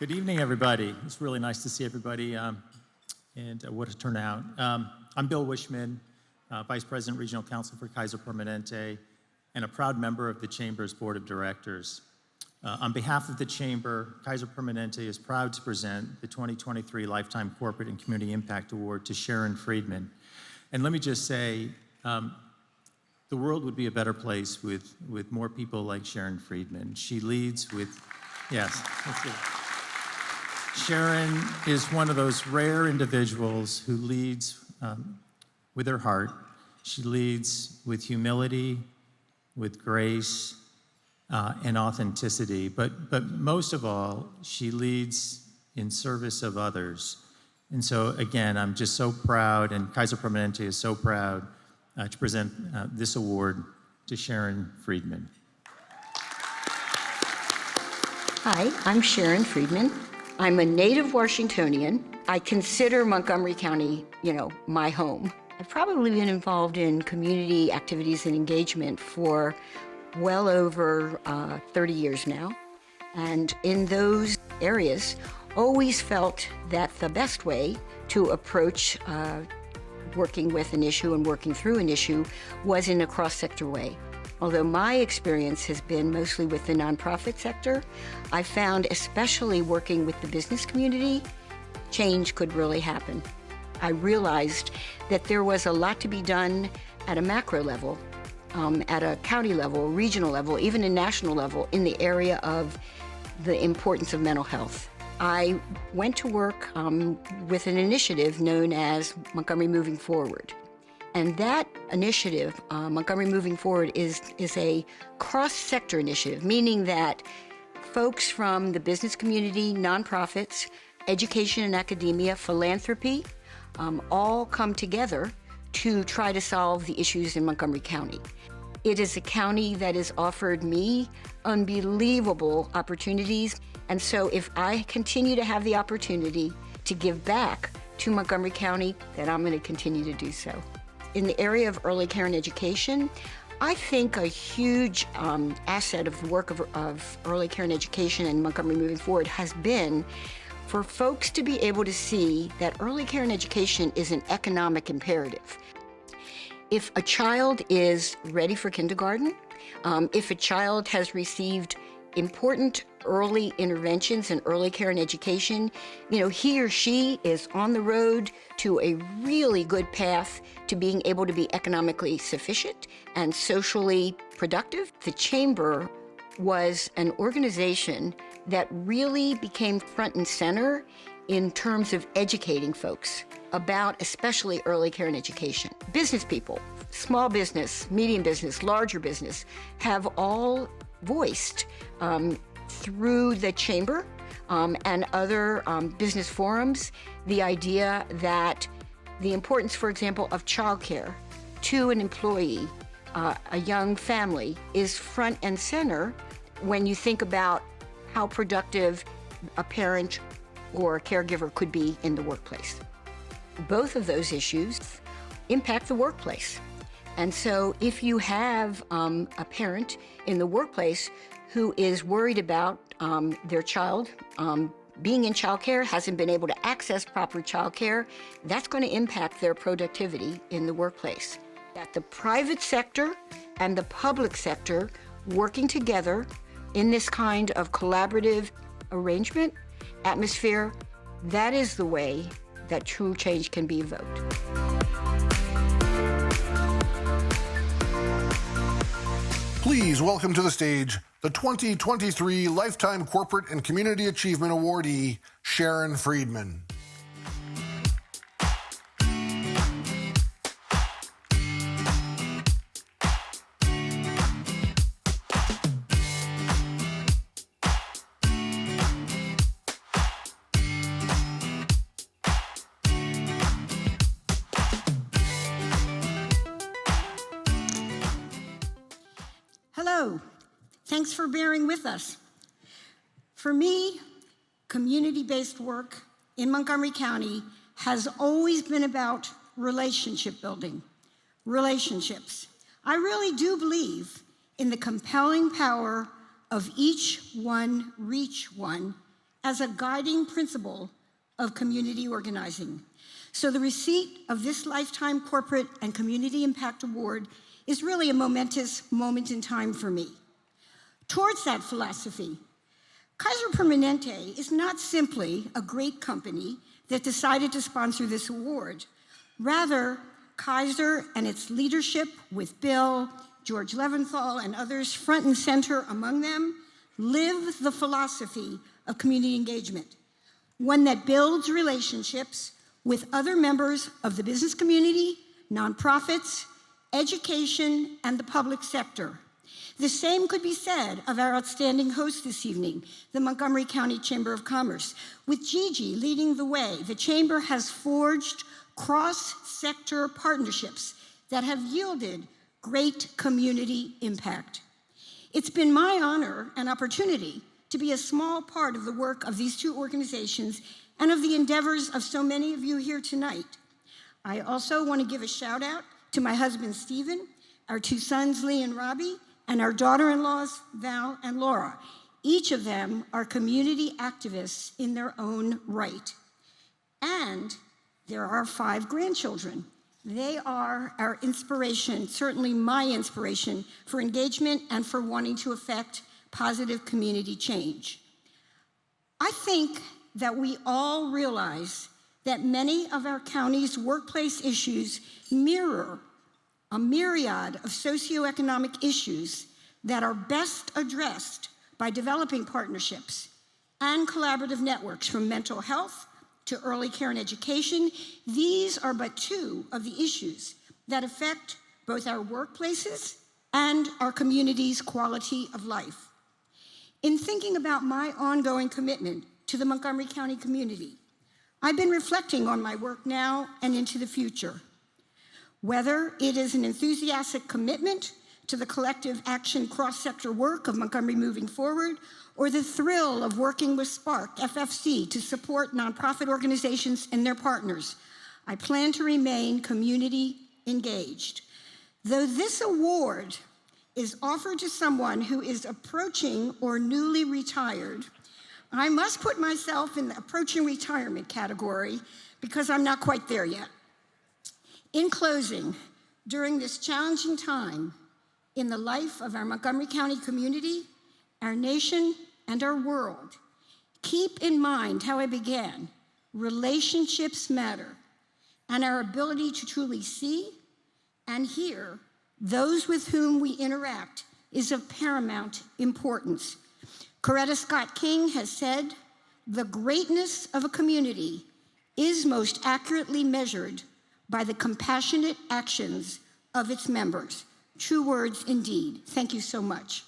Good evening, everybody. It's really nice to see everybody, and what a turnout. I'm Bill Wiechmann, Vice President, Regional Counsel for Kaiser Permanente, and a proud member of the Chamber's Board of Directors. On behalf of the Chamber, Kaiser Permanente is proud to present the 2023 Lifetime Corporate and Community Impact Award to Sharon Friedman. And let me just say, the world would be a better place with more people like Sharon Friedman. She leads with, yes, that's it. Sharon is one of those rare individuals who leads with her heart. She leads with humility, with grace, and authenticity. But most of all, she leads in service of others. And so again, I'm just so proud, and Kaiser Permanente is so proud to present this award to Sharon Friedman. Hi, I'm Sharon Friedman. I'm a native Washingtonian. I consider Montgomery County, my home. I've probably been involved in community activities and engagement for well over 30 years now. And in those areas, always felt that the best way to approach working with an issue and working through an issue was in a cross-sector way. Although my experience has been mostly with the nonprofit sector, I found, especially working with the business community, change could really happen. I realized that there was a lot to be done at a macro level, at a county level, regional level, even a national level, in the area of the importance of mental health. I went to work with an initiative known as Montgomery Moving Forward. And that initiative, Montgomery Moving Forward, is a cross-sector initiative, meaning that folks from the business community, nonprofits, education and academia, philanthropy, all come together to try to solve the issues in Montgomery County. It is a county that has offered me unbelievable opportunities. And so if I continue to have the opportunity to give back to Montgomery County, then I'm going to continue to do so. In the area of early care and education, I think a huge asset of the work of early care and education and Montgomery Moving Forward has been for folks to be able to see that early care and education is an economic imperative. If a child is ready for kindergarten, if a child has received important early interventions in early care and education, he or she is on the road to a really good path to being able to be economically sufficient and socially productive. The Chamber was an organization that really became front and center in terms of educating folks about especially early care and education. Business people, small business, medium business, larger business, have all voiced through the Chamber and other business forums the idea that the importance, for example, of childcare to an employee, a young family, is front and center when you think about how productive a parent or a caregiver could be in the workplace. Both of those issues impact the workplace. And so if you have a parent in the workplace who is worried about their child being in childcare, hasn't been able to access proper childcare, that's going to impact their productivity in the workplace. That the private sector and the public sector working together in this kind of collaborative arrangement, atmosphere, that is the way that true change can be evoked. Please welcome to the stage the 2023 Lifetime Corporate and Community Achievement Awardee, Sharon Friedman. Hello, thanks for bearing with us. For me, community-based work in Montgomery County has always been about relationship building, relationships. I really do believe in the compelling power of each one reach one as a guiding principle of community organizing. So the receipt of this Lifetime Corporate and Community Impact Award is really a momentous moment in time for me. Towards that philosophy, Kaiser Permanente is not simply a great company that decided to sponsor this award. Rather, Kaiser and its leadership, with Bill, George Leventhal, and others front and center among them, live the philosophy of community engagement, one that builds relationships with other members of the business community, nonprofits, education, and the public sector. The same could be said of our outstanding host this evening, the Montgomery County Chamber of Commerce. With Gigi leading the way, the Chamber has forged cross-sector partnerships that have yielded great community impact. It's been my honor and opportunity to be a small part of the work of these two organizations and of the endeavors of so many of you here tonight. I also want to give a shout out to my husband, Stephen, our two sons, Lee and Robbie, and our daughter-in-laws, Val and Laura. Each of them are community activists in their own right. And there are 5 grandchildren. They are our inspiration, certainly my inspiration, for engagement and for wanting to affect positive community change. I think that we all realize that many of our county's workplace issues mirror a myriad of socioeconomic issues that are best addressed by developing partnerships and collaborative networks, from mental health to early care and education. These are but 2 of the issues that affect both our workplaces and our community's quality of life. In thinking about my ongoing commitment to the Montgomery County community, I've been reflecting on my work now and into the future. Whether it is an enthusiastic commitment to the collective action cross-sector work of Montgomery Moving Forward, or the thrill of working with Spark FFC to support nonprofit organizations and their partners, I plan to remain community engaged. Though this award is offered to someone who is approaching or newly retired, I must put myself in the approaching retirement category because I'm not quite there yet. In closing, during this challenging time in the life of our Montgomery County community, our nation, and our world, keep in mind how I began. Relationships matter, and our ability to truly see and hear those with whom we interact is of paramount importance. Coretta Scott King has said, "The greatness of a community is most accurately measured by the compassionate actions of its members." True words indeed. Thank you so much.